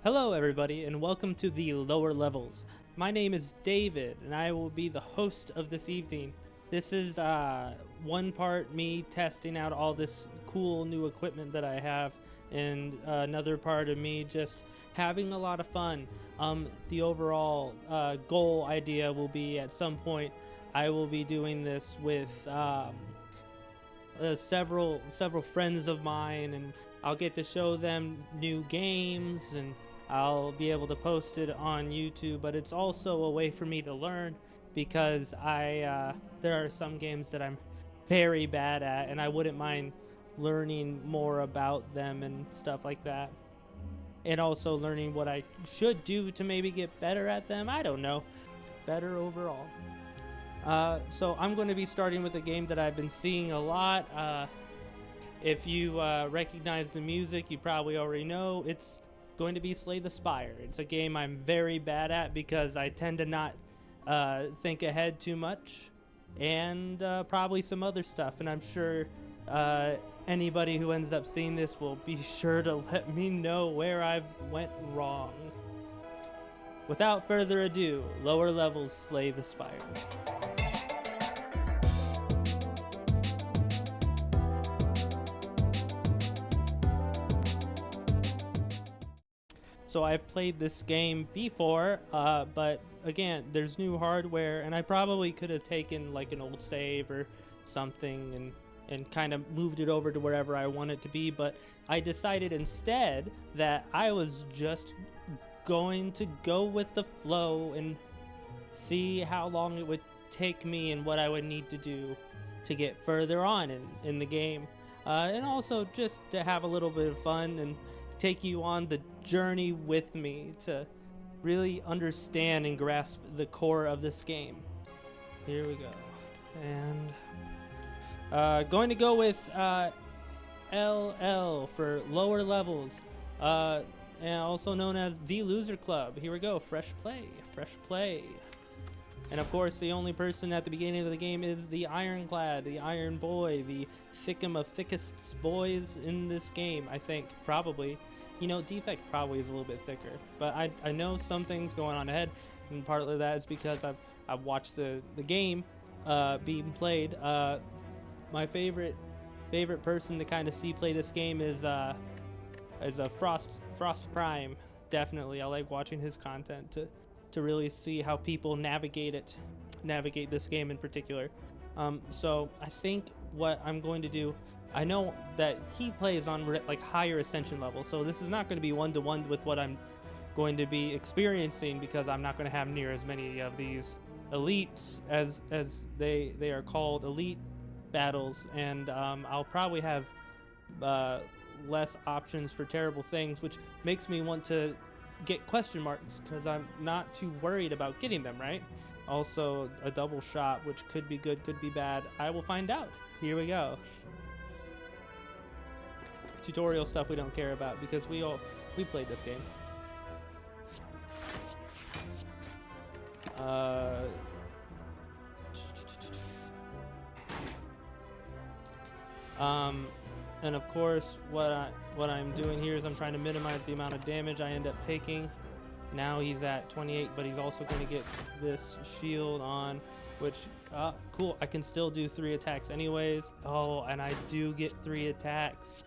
Hello everybody and welcome to the lower levels. My name is David and I will be the host of this evening. This is one part me testing out all this cool new equipment that I have, and another part of me just having a lot of fun. The overall goal idea will be at some point I will be doing this with several friends of mine, and I'll get to show them new games and I'll be able to post it on YouTube. But it's also a way for me to learn, because there are some games that I'm very bad at and I wouldn't mind learning more about them and stuff like that, and also learning what I should do to maybe get better at them. I don't know, better overall. So I'm going to be starting with a game that I've been seeing a lot. If you recognize the music, you probably already know it's going to be Slay the Spire. It's a game I'm very bad at because I tend to not think ahead too much, and probably some other stuff. And I'm sure anybody who ends up seeing this will be sure to let me know where I went wrong. Without further ado, lower levels, Slay the Spire. So I've played this game before, but again, there's new hardware, and I probably could have taken like an old save or something and kind of moved it over to wherever I want it to be. But I decided instead that I was just going to go with the flow and see how long it would take me and what I would need to do to get further on in the game, and also just to have a little bit of fun and take you on the journey with me to really understand and grasp the core of this game. Here we go. And going to go with LL for lower levels, and also known as the Loser Club. Here we go. Fresh play. And of course, the only person at the beginning of the game is the Ironclad, the Iron Boy, the thickum of thickest boys in this game, I think. Probably. You know, Defect probably is a little bit thicker, but I know some things going on ahead, and partly of that is because I've watched the game being played. My favorite person to kind of see play this game is a Frost Prime. Definitely, I like watching his content to really see how people navigate this game in particular. So I think what I'm going to do, I know that he plays on like higher ascension levels, so this is not going to be one-to-one with what I'm going to be experiencing, because I'm not going to have near as many of these elites as they are called, elite battles, and I'll probably have less options for terrible things, which makes me want to get question marks because I'm not too worried about getting them right. Also, a double shot, which could be good, could be bad. I will find out. Here we go. Tutorial stuff we don't care about because we played this game. And of course, what I'm doing here is I'm trying to minimize the amount of damage I end up taking. Now he's at 28, but he's also going to get this shield on, which cool. I can still do 3 attacks anyways. Oh, and I do get 3 attacks.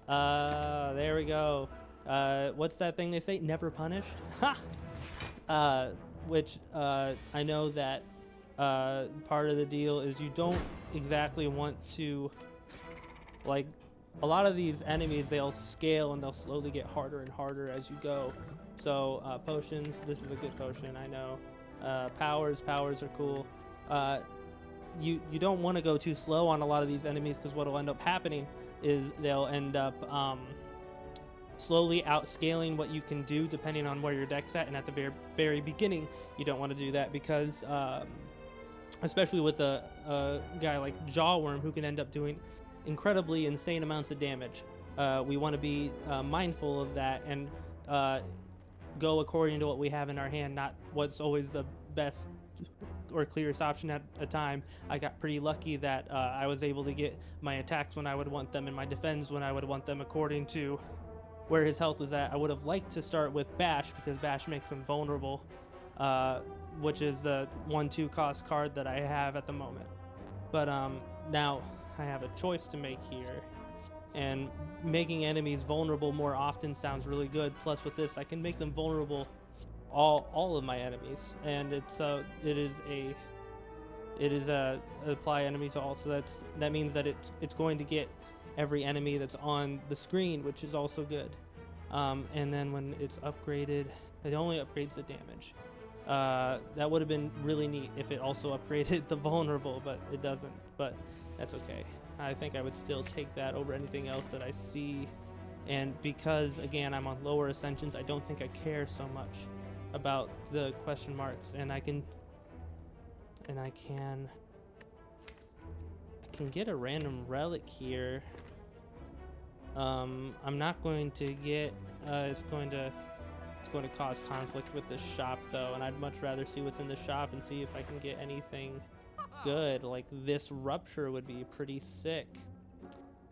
There we go. What's that thing they say? Never punished? Ha! Which I know that part of the deal is you don't exactly want to, like, a lot of these enemies, they'll scale and they'll slowly get harder and harder as you go. So potions, this is a good potion, I know. Powers are cool. You don't want to go too slow on a lot of these enemies, because what will end up happening is they'll end up slowly outscaling what you can do depending on where your deck's at. And at the very beginning, you don't want to do that, because especially with a guy like Jawworm, who can end up doing incredibly insane amounts of damage. We want to be mindful of that and go according to what we have in our hand, not what's always the best or clearest option at a time. I got pretty lucky that I was able to get my attacks when I would want them and my defense when I would want them, according to where his health was at. I would have liked to start with Bash because Bash makes him vulnerable, which is the 1/2 cost card that I have at the moment. But now I have a choice to make here, and making enemies vulnerable more often sounds really good. Plus with this, I can make them vulnerable, all of my enemies, and it is apply enemy to all. So that means that it's going to get every enemy that's on the screen, which is also good. And then when it's upgraded, it only upgrades the damage. That would have been really neat if it also upgraded the vulnerable, but it doesn't. But that's okay. I think I would still take that over anything else that I see. And because again I'm on lower ascensions, I don't think I care so much about the question marks, and I can get a random relic here. I'm not going to get it's going to cause conflict with this shop though, and I'd much rather see what's in the shop and see if I can get anything good. Like this rupture would be pretty sick.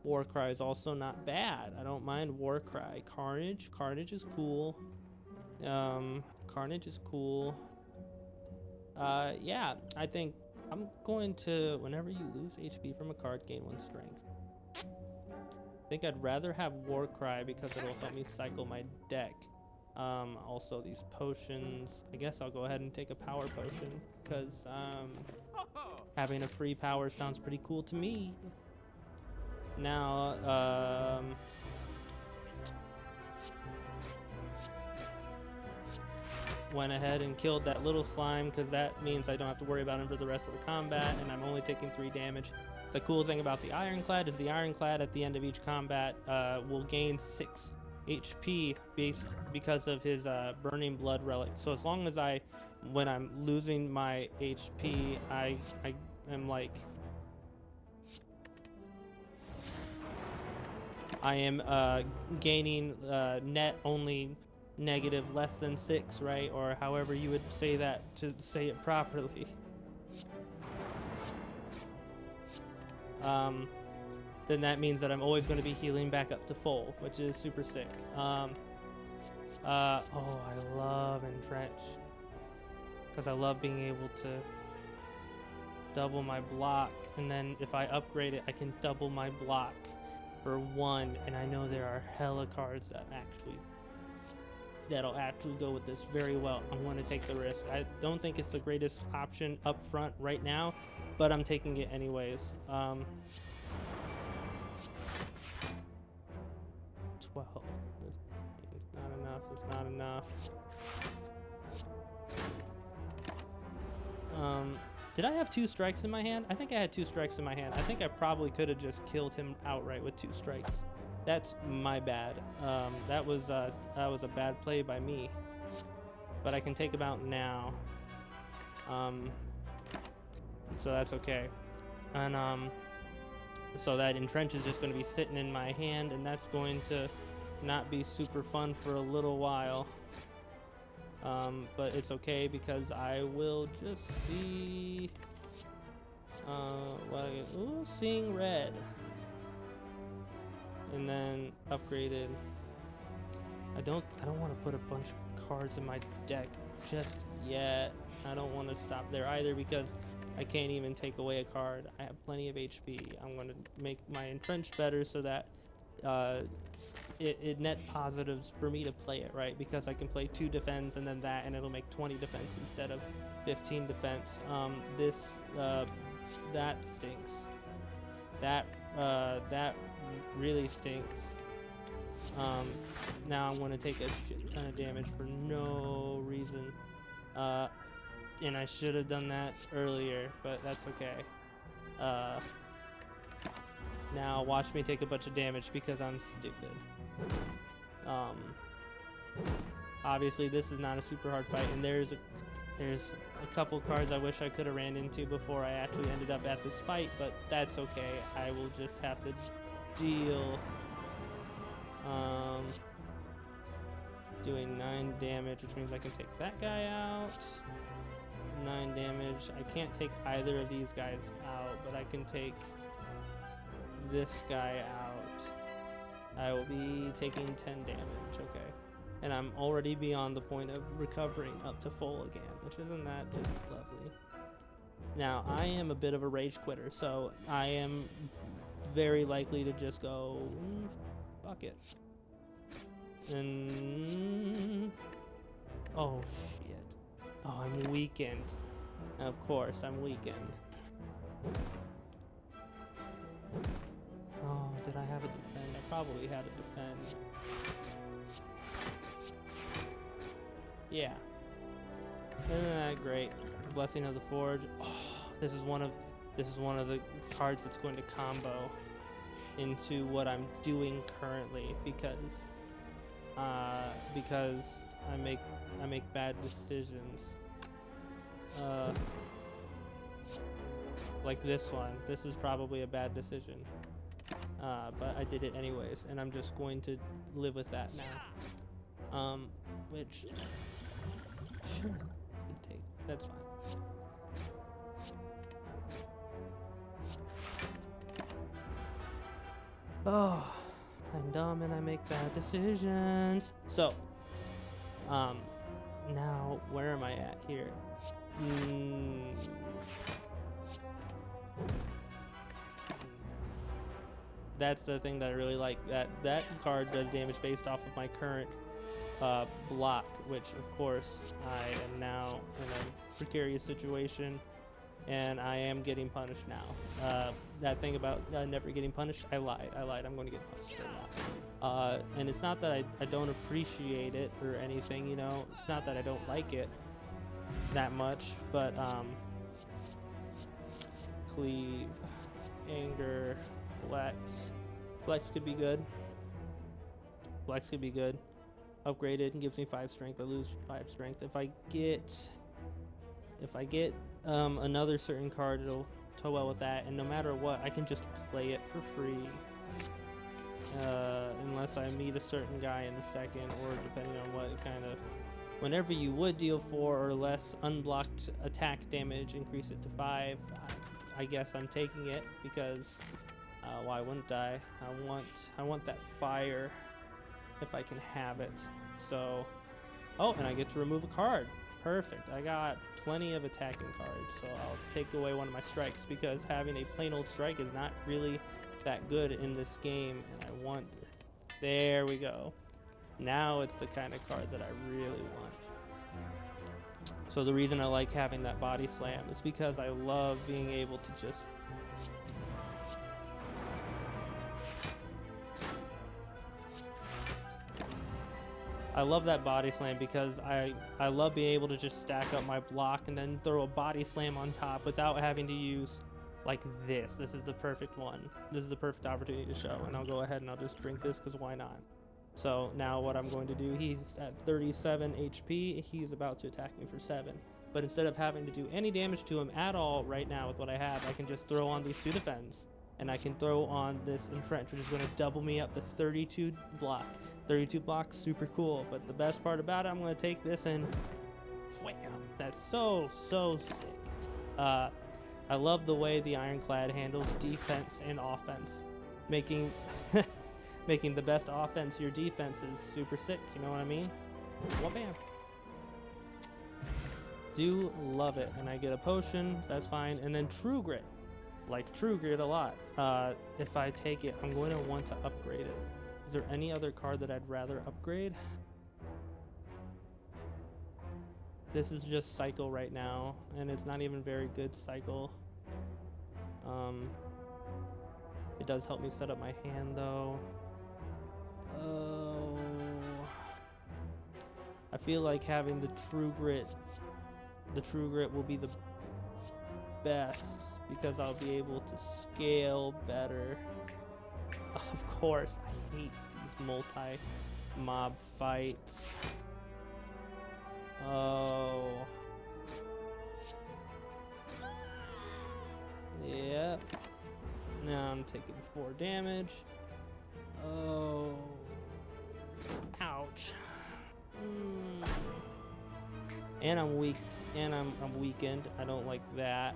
Warcry is also not bad. I don't mind Warcry. Carnage is cool. Carnage is cool. Yeah, I think I'm going to, whenever you lose HP from a card, gain 1 strength. I think I'd rather have Warcry because it'll help me cycle my deck. Also these potions, I guess I'll go ahead and take a power potion because having a free power sounds pretty cool to me. Now, went ahead and killed that little slime because that means I don't have to worry about him for the rest of the combat, and I'm only taking 3 damage. The cool thing about the Ironclad is the Ironclad at the end of each combat will gain 6 HP because of his Burning Blood relic. So as long as when I'm losing my HP, I am like, I am gaining net only negative less than 6, right? Or however you would say that to say it properly. Then that means that I'm always going to be healing back up to full, which is super sick. Oh, I love Entrench because I love being able to double my block, and then if I upgrade it, I can double my block for 1, and I know there are hella cards that'll actually go with this very well. I'm going to take the risk. I don't think it's the greatest option up front right now, but I'm taking it anyways. 12. It's not enough. It's not enough. Did I have 2 strikes in my hand? I think I had 2 strikes in my hand. I think I probably could have just killed him outright with 2 strikes. That's my bad. That was a bad play by me. But I can take him out now. So that's okay. And so that Entrench is just going to be sitting in my hand, and that's going to not be super fun for a little while. But it's okay because I will just see what I get. Ooh, seeing red. And then upgraded. I don't want to put a bunch of cards in my deck just yet. I don't want to stop there either because I can't even take away a card. I have plenty of HP. I'm going to make my Entrench better so that it net positives for me to play it, right? Because I can play 2 defense and then that, and it'll make 20 defense instead of 15 defense. That stinks. That really stinks. Now I'm going to take a shit ton of damage for no reason. And I should have done that earlier, but that's okay. Now watch me take a bunch of damage because I'm stupid. Obviously this is not a super hard fight, and there's a couple cards I wish I could have ran into before I actually ended up at this fight, but that's okay. I will just have to deal. Doing 9 damage, which means I can take that guy out. 9 damage. I can't take either of these guys out, but I can take this guy I will be taking 10 damage, okay. And I'm already beyond the point of recovering up to full again, which isn't that just lovely? Now, I am a bit of a rage quitter, so I am very likely to just go, fuck it. And, oh shit. Oh, I'm weakened. Of course, I'm weakened. Oh, did I have a defend? I probably had a defend. Yeah. Isn't that great? Blessing of the Forge. Oh, this is one of the cards that's going to combo into what I'm doing currently because I make bad decisions. Like this one. This is probably a bad decision. But I did it anyways, and I'm just going to live with that now. Which sure take. That's fine. Oh, I'm dumb and I make bad decisions. So, now where am I at here? That's the thing that I really like. That card does damage based off of my current block, which of course I am now in a precarious situation, and I am getting punished now. That thing about never getting punished, I lied. I'm going to get punished right now. And it's not that I don't appreciate it or anything, you know. It's not that I don't like it that much, but cleave, anger, flex could be good. Flex could be good. Upgraded and gives me 5 strength. I lose 5 strength. If I get another certain card, it'll toe well with that. And no matter what, I can just play it for free, unless I meet a certain guy in the second, or depending on what kind of. Whenever you would deal 4 or less unblocked attack damage, increase it to 5. I guess I'm taking it because why wouldn't I? I want that fire if I can have it. So, oh, and I get to remove a card. Perfect. I got plenty of attacking cards, so I'll take away one of my strikes because having a plain old strike is not really that good in this game, and I want. There we go. Now it's the kind of card that I really want. So the reason I like having that body slam is because I love being able to just I love that body slam because I love being able to just stack up my block and then throw a body slam on top without having to use like this. This is the perfect one. This is the perfect opportunity to show, and I'll go ahead and I'll just drink this because why not? So now what I'm going to do, he's at 37 HP. He's about to attack me for 7. But instead of having to do any damage to him at all right now with what I have, I can just throw on these 2 defends. And I can throw on this entrench, which is going to double me up to 32 block. 32 blocks, super cool. But the best part about it, I'm going to take this and wham. That's so sick. I love the way the Ironclad handles defense and offense, making making the best offense your defense is super sick. You know what I mean? Well, bam. Do love it. And I get a potion, that's fine. And then True Grit. Like True Grit a lot. If I take it, I'm going to want to upgrade it. Is there any other card that I'd rather upgrade? This is just Cycle right now, and it's not even very good Cycle. It does help me set up my hand though. Oh, I feel like having the True Grit will be the best because I'll be able to scale better. Of course, I hate these multi-mob fights. Oh. Yep. Now I'm taking 4 damage. Oh. Ouch. And I'm weak. And I'm weakened. I don't like that.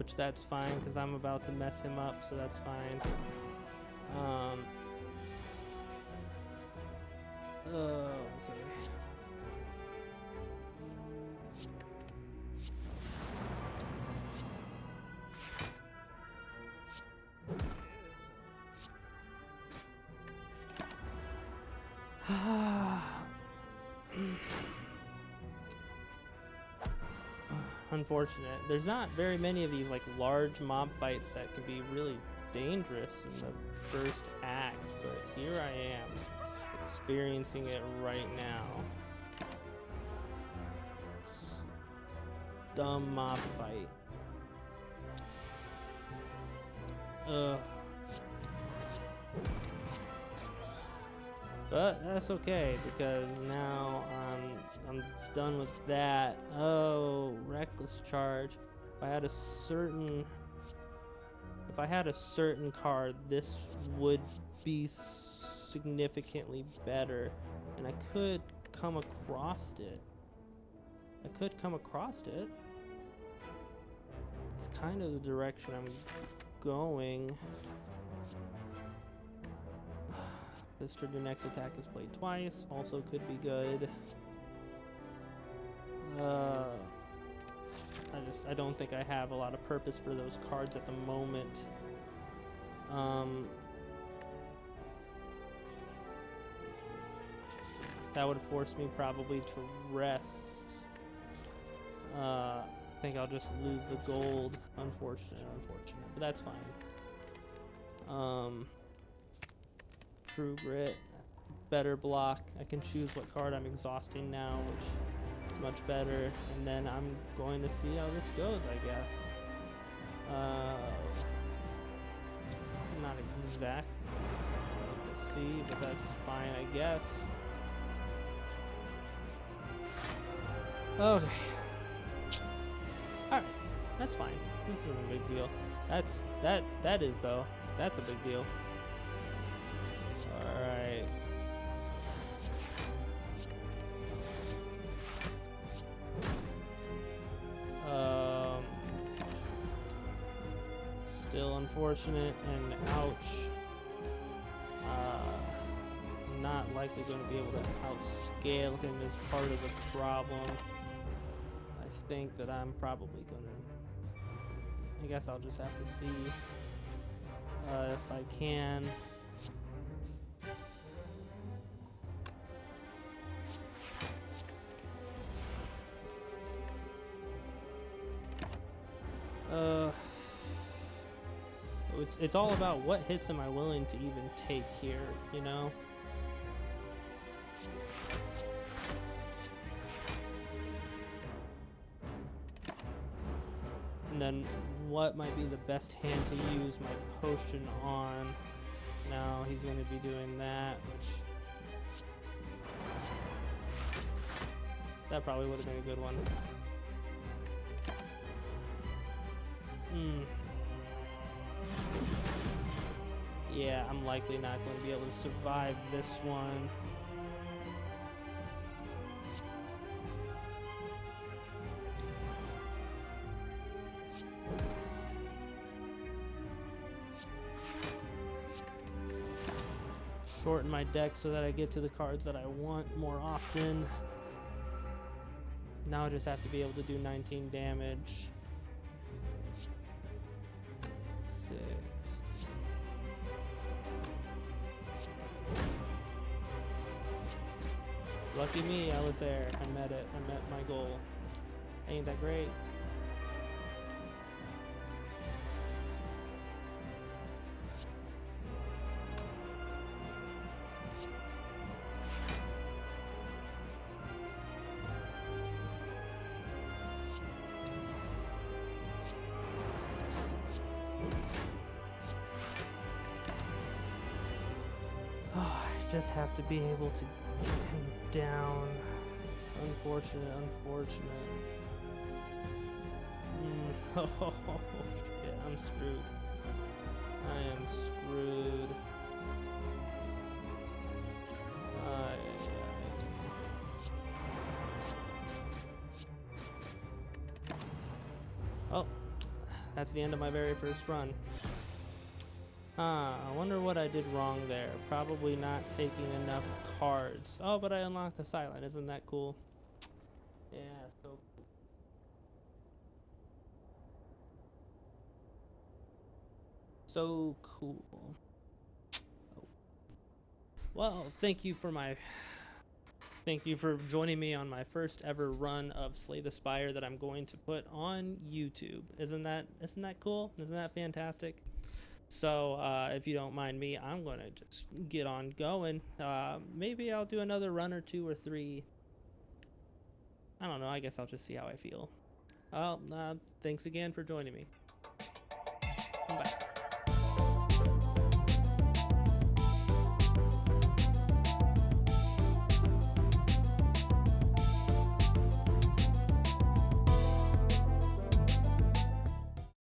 which that's fine because I'm about to mess him up, so that's fine. Okay. Unfortunate. There's not very many of these like large mob fights that can be really dangerous in the first act, but here I am experiencing it right now. Dumb mob fight. Ugh. But that's okay because now I'm done with that. Oh, reckless charge. If I had a certain card, this would be significantly better, and I could come across it. It's kind of the direction I'm going. This trigger next attack is played twice, also could be good. I don't think I have a lot of purpose for those cards at the moment. That would force me probably to rest. I think I'll just lose the gold. Unfortunate, but that's fine. True Grit, better block. I can choose what card I'm exhausting now, which is much better. And then I'm going to see how this goes, I guess. Not exactly what to see, but that's fine, I guess. Okay. Alright, that's fine. This isn't a big deal. That is though. That's a big deal. Alright. Still unfortunate and ouch. Not likely going to be able to outscale him is part of the problem. I think that I'm probably gonna, I guess I'll just have to see if I can. It's all about what hits am I willing to even take here, you know? And then what might be the best hand to use my potion on. Now he's going to be doing that, which that probably would have been a good one. Yeah, I'm likely not going to be able to survive this one. Shorten my deck so that I get to the cards that I want more often. Now I just have to be able to do 19 damage. 6. Lucky me, I was there. I met it. I met my goal. Ain't that great? Just have to be able to get him down. Unfortunate. Oh shit, I'm screwed. I am screwed. Oh, That's the end of my very first run. I wonder what I did wrong there. Probably not taking enough cards. Oh, but I unlocked the silent. Isn't that cool? Yeah, so cool. So cool. Oh. Well, thank you for joining me on my first ever run of Slay the Spire that I'm going to put on YouTube. Isn't that cool? Isn't that fantastic? So if you don't mind me, I'm going to just get on going. Maybe I'll do another run or 2 or 3. I don't know. I guess I'll just see how I feel. Well, thanks again for joining me.